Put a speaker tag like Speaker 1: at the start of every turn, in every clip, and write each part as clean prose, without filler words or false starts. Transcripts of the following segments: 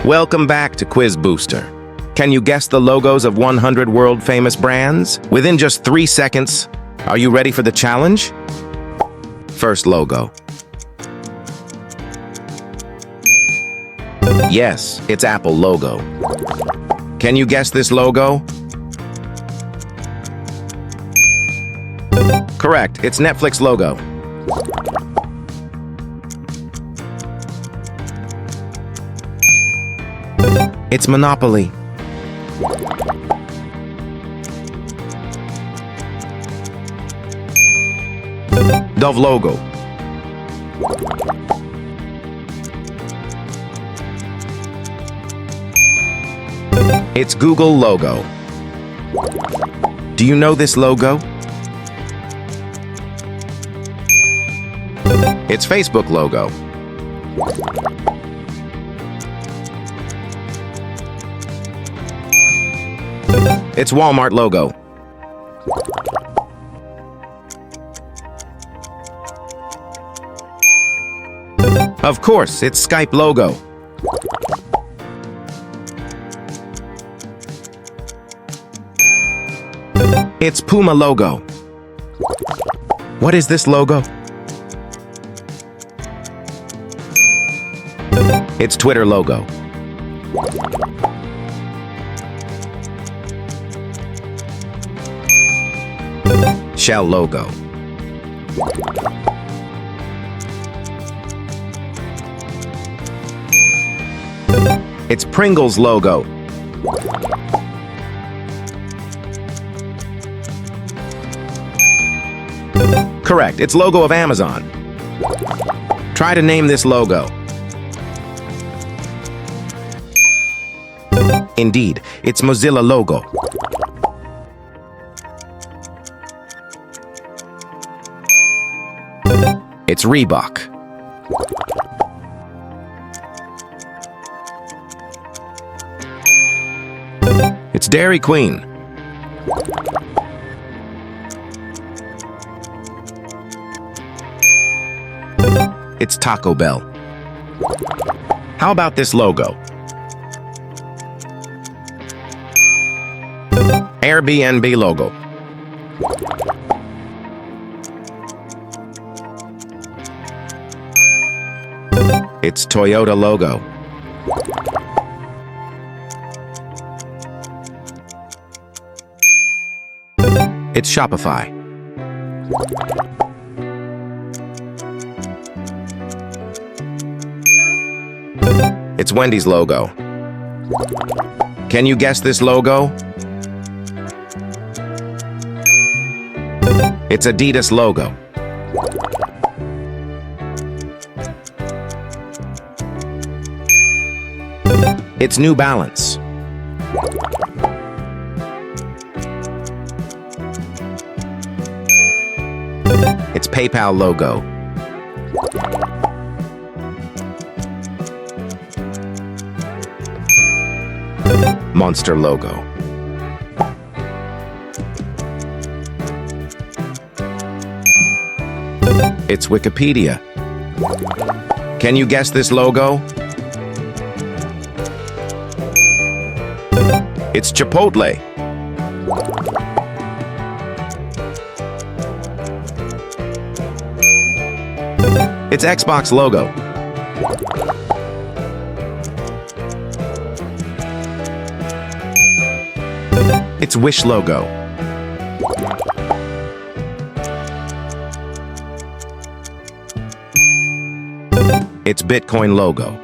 Speaker 1: Welcome back to Quiz Booster. Can you guess the logos of 100 world-famous brands? Within just 3 seconds, are you ready for the challenge? First logo. Yes, it's Apple logo. Can you guess this logo? Correct, it's Netflix logo. It's Monopoly. Dove logo. It's Google logo. Do you know this logo? It's Facebook logo. It's Walmart logo. Of course, it's Skype logo. It's Puma logo. What is this logo? It's Twitter logo. Shell logo. It's Pringles logo. Correct, it's logo of Amazon. Try to name this logo. Indeed, it's Mozilla logo. It's Reebok. It's Dairy Queen. It's Taco Bell. How about this logo? Airbnb logo. It's Toyota logo. It's Shopify. It's Wendy's logo. Can you guess this logo? It's Adidas logo. It's New Balance. It's PayPal logo. Monster logo. It's Wikipedia. Can you guess this logo? It's Chipotle. It's Xbox logo. It's Wish logo. It's Bitcoin logo.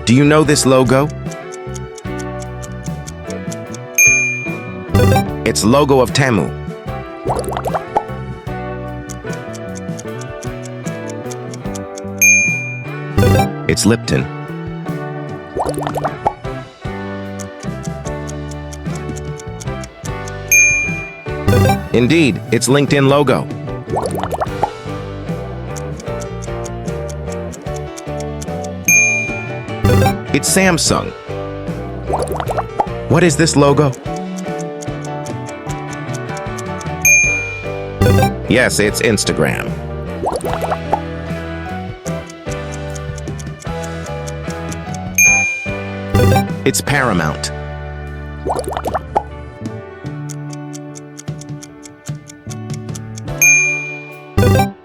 Speaker 1: Do you know this logo? It's logo of Temu. It's Lipton. Indeed, it's LinkedIn logo. It's Samsung. What is this logo? Yes, it's Instagram. It's Paramount.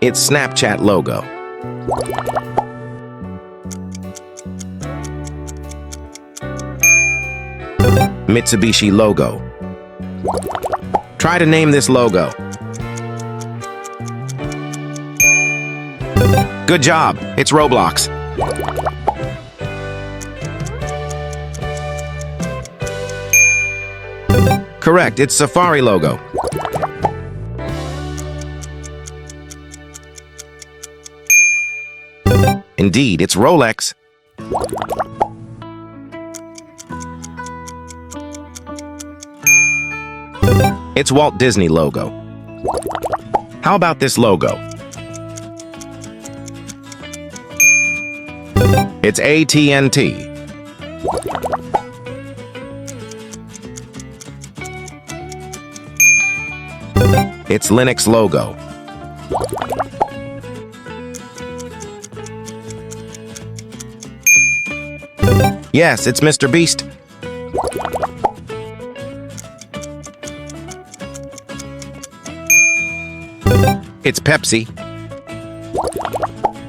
Speaker 1: It's Snapchat logo. Mitsubishi logo. Try to name this logo. Good job. It's Roblox. Correct. It's Safari logo. Indeed, it's Rolex. It's Walt Disney logo. How about this logo? It's AT&T. It's Linux logo. Yes, it's Mr. Beast. It's Pepsi.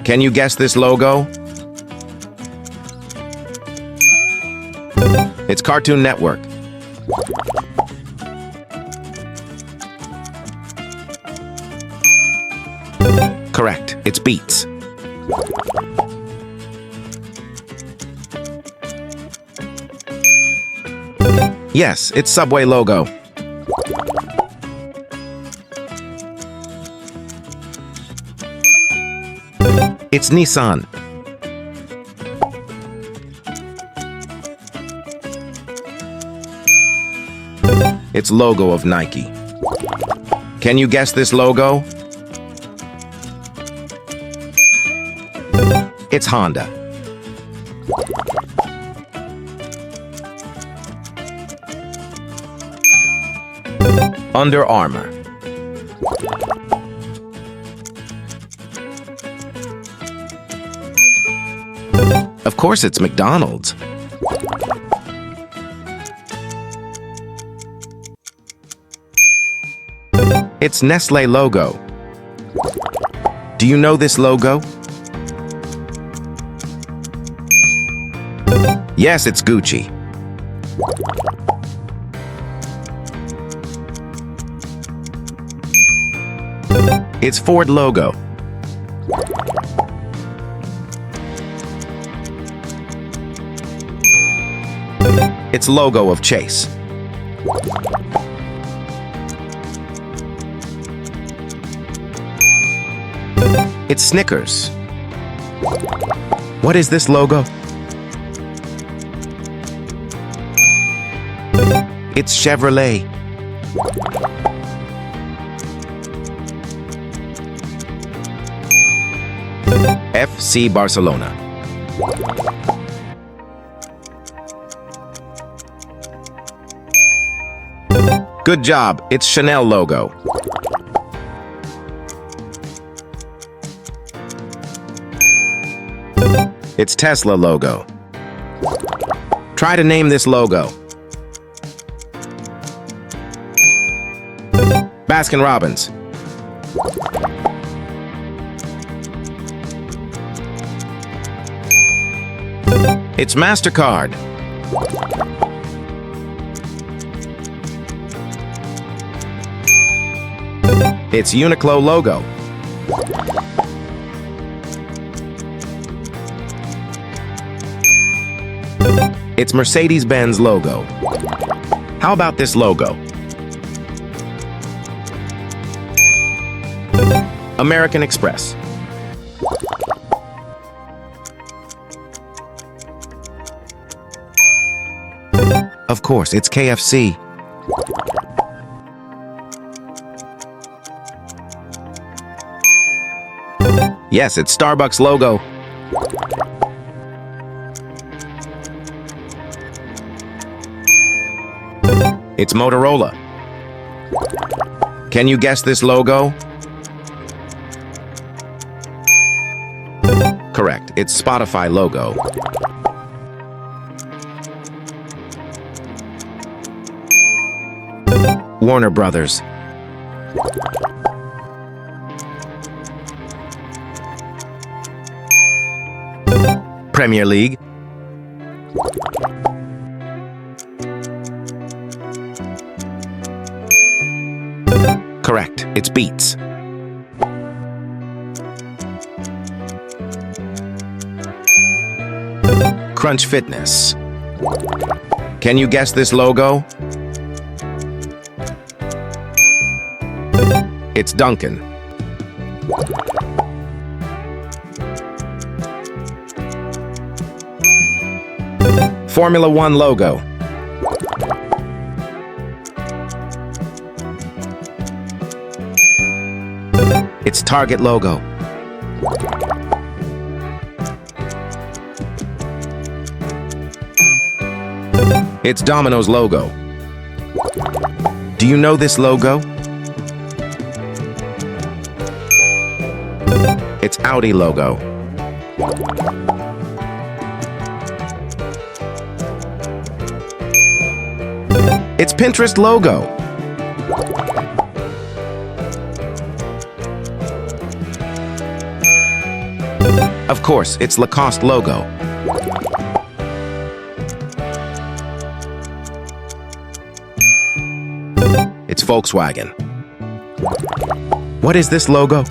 Speaker 1: Can you guess this logo? It's Cartoon Network. Correct. It's Beats. Yes, it's Subway logo. It's Nissan. It's logo of Nike. Can you guess this logo? It's Honda. Under Armour. Of course, it's McDonald's. It's Nestle logo. Do you know this logo? Yes, it's Gucci. It's Ford logo. It's logo of Chase. It's Snickers. What is this logo? It's Chevrolet. FC Barcelona. Good job. It's Chanel logo. It's Tesla logo. Try to name this logo. Baskin-Robbins. It's MasterCard. It's Uniqlo logo. It's Mercedes-Benz logo. How about this logo? American Express. Of course, it's KFC. Yes, it's Starbucks logo. It's Motorola. Can you guess this logo? Correct, it's Spotify logo. Warner Brothers. Premier League. Correct, it's Beats. Crunch Fitness. Can you guess this logo? It's Duncan. Formula One logo. It's Target logo. It's Domino's logo. Do you know this logo? It's Audi logo. It's Pinterest logo. Of course, it's Lacoste logo. It's Volkswagen. What is this logo?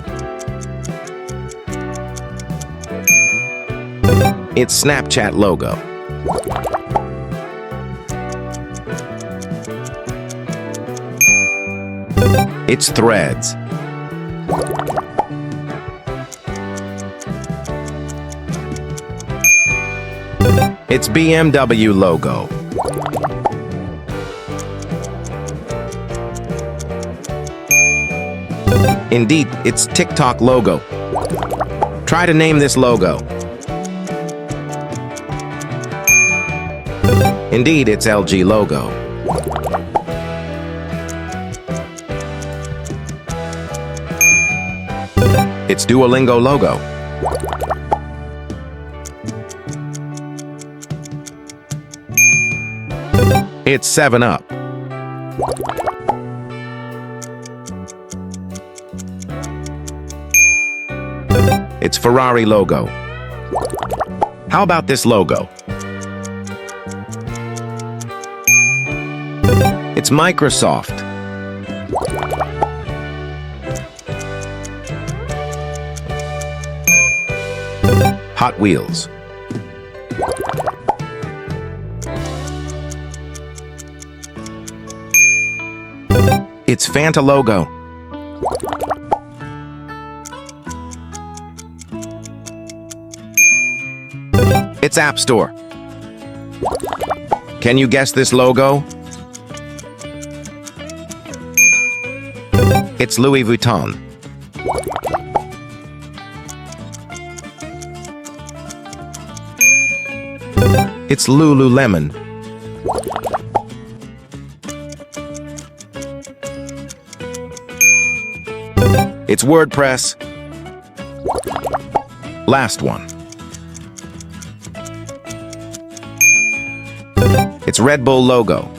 Speaker 1: It's Snapchat logo. It's Threads. It's BMW logo. Indeed, it's TikTok logo. Try to name this logo. Indeed, it's LG logo. It's Duolingo logo. It's 7-Up. It's Ferrari logo. How about this logo? It's Microsoft. Hot Wheels. It's Fanta logo. It's App Store. Can you guess this logo? It's Louis Vuitton. It's Lululemon. It's WordPress. Last one. It's Red Bull logo.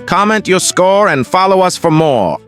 Speaker 1: Comment your score and follow us for more.